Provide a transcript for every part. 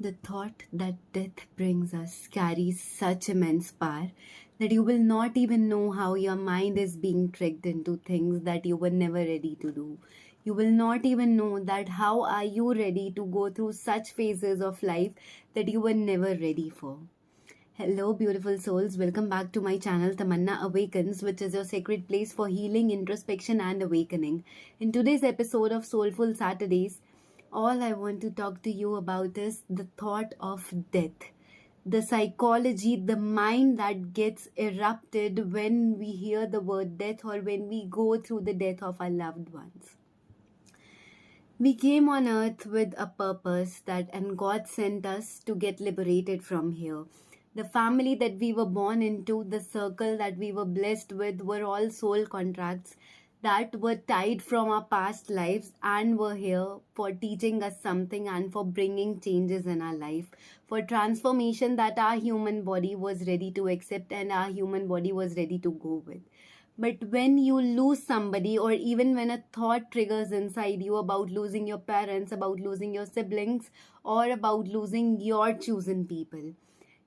The thought that death brings us carries such immense power that you will not even know how your mind is being tricked into things that you were never ready to do. You will not even know that how are you ready to go through such phases of life that you were never ready for. Hello, beautiful souls. Welcome back to my channel, Tamanna Awakens, which is your sacred place for healing, introspection, and awakening. In today's episode of Soulful Saturdays, all I want to talk to you about is the thought of death. The psychology, the mind that gets erupted when we hear the word death or when we go through the death of our loved ones. We came on earth with a purpose and God sent us to get liberated from here. The family that we were born into, the circle that we were blessed with were all soul contracts that were tied from our past lives and were here for teaching us something and for bringing changes in our life, for transformation that our human body was ready to accept and our human body was ready to go with. But when you lose somebody, or even when a thought triggers inside you about losing your parents, about losing your siblings, or about losing your chosen people,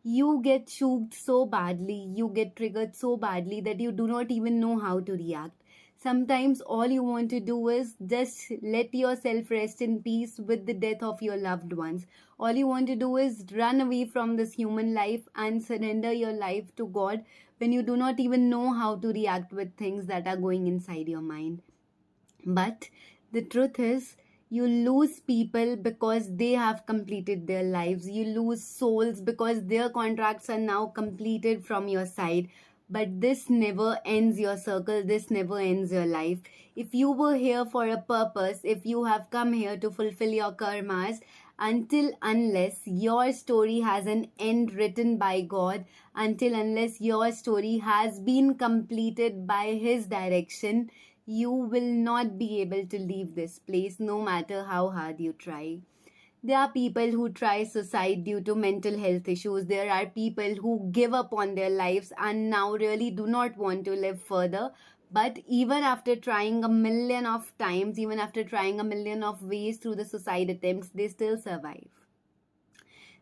you get shooked so badly, you get triggered so badly that you do not even know how to react. Sometimes all you want to do is just let yourself rest in peace with the death of your loved ones. All you want to do is run away from this human life and surrender your life to God when you do not even know how to react with things that are going inside your mind. But the truth is, you lose people because they have completed their lives. You lose souls because their contracts are now completed from your side. But this never ends your circle. This never ends your life. If you were here for a purpose, if you have come here to fulfill your karmas, unless your story has an end written by God, unless your story has been completed by His direction, you will not be able to leave this place no matter how hard you try. There are people who try suicide due to mental health issues. There are people who give up on their lives and now really do not want to live further. But even after trying a million of times, even after trying a million of ways through the suicide attempts, they still survive.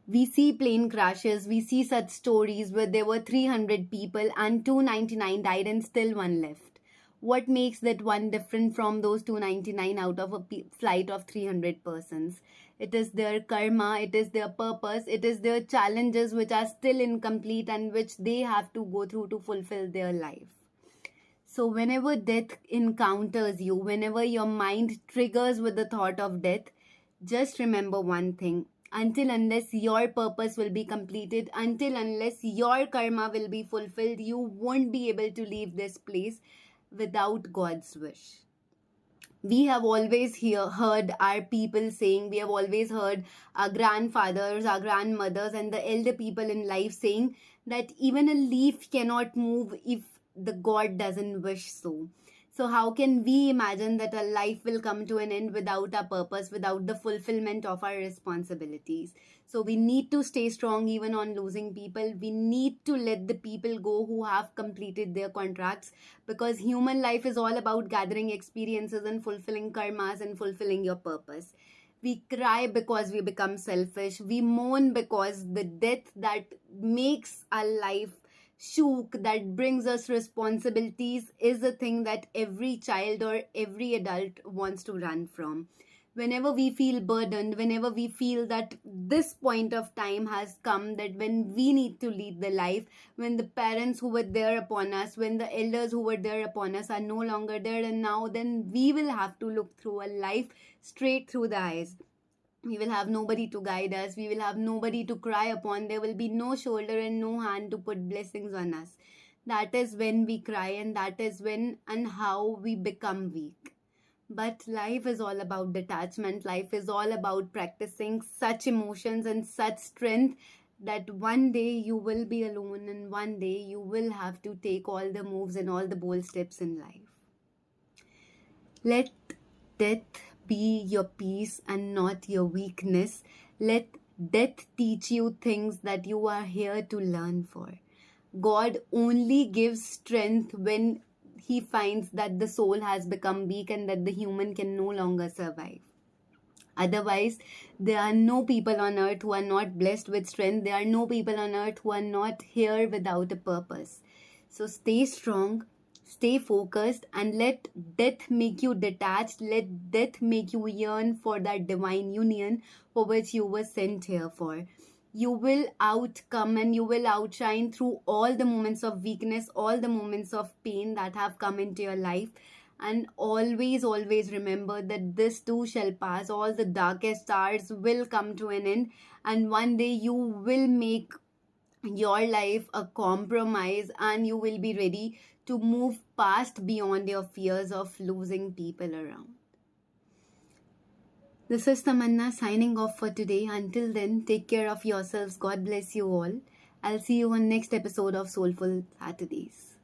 We see plane crashes, we see such stories where there were 300 people and 299 died and still one left. What makes that one different from those 299 out of a flight of 300 persons? It is their karma, it is their purpose, it is their challenges which are still incomplete and which they have to go through to fulfill their life. So whenever death encounters you, whenever your mind triggers with the thought of death, just remember one thing. Unless your purpose will be completed, unless your karma will be fulfilled, you won't be able to leave this place without God's wish. We have always heard our people saying, we have always heard our grandfathers, our grandmothers, and the elder people in life saying that even a leaf cannot move if the God doesn't wish so. So how can we imagine that our life will come to an end without our purpose, without the fulfillment of our responsibilities? So we need to stay strong even on losing people. We need to let the people go who have completed their contracts, because human life is all about gathering experiences and fulfilling karmas and fulfilling your purpose. We cry because we become selfish. We mourn because the death that makes our life shook, that brings us responsibilities, is a thing that every child or every adult wants to run from. Whenever we feel burdened, whenever we feel that this point of time has come, that when we need to lead the life, when the parents who were there upon us, when the elders who were there upon us are no longer there, and now then we will have to look through a life straight through the eyes. We will have nobody to guide us. We will have nobody to cry upon. There will be no shoulder and no hand to put blessings on us. That is when we cry, and that is when and how we become weak. But life is all about detachment. Life is all about practicing such emotions and such strength that one day you will be alone and one day you will have to take all the moves and all the bold steps in life. Let death be your peace and not your weakness. Let death teach you things that you are here to learn for. God only gives strength when He finds that the soul has become weak and that the human can no longer survive. Otherwise, there are no people on earth who are not blessed with strength. There are no people on earth who are not here without a purpose. So stay strong, stay focused, and let death make you detached. Let death make you yearn for that divine union for which you were sent here for. You will outcome and you will outshine through all the moments of weakness, all the moments of pain that have come into your life. And always remember that this too shall pass. All the darkest hours will come to an end, and one day you will make your life a compromise and you will be ready to move past beyond your fears of losing people around. This is Tamanna signing off for today. Until then, take care of yourselves. God bless you all. I'll see you on next episode of Soulful Saturdays.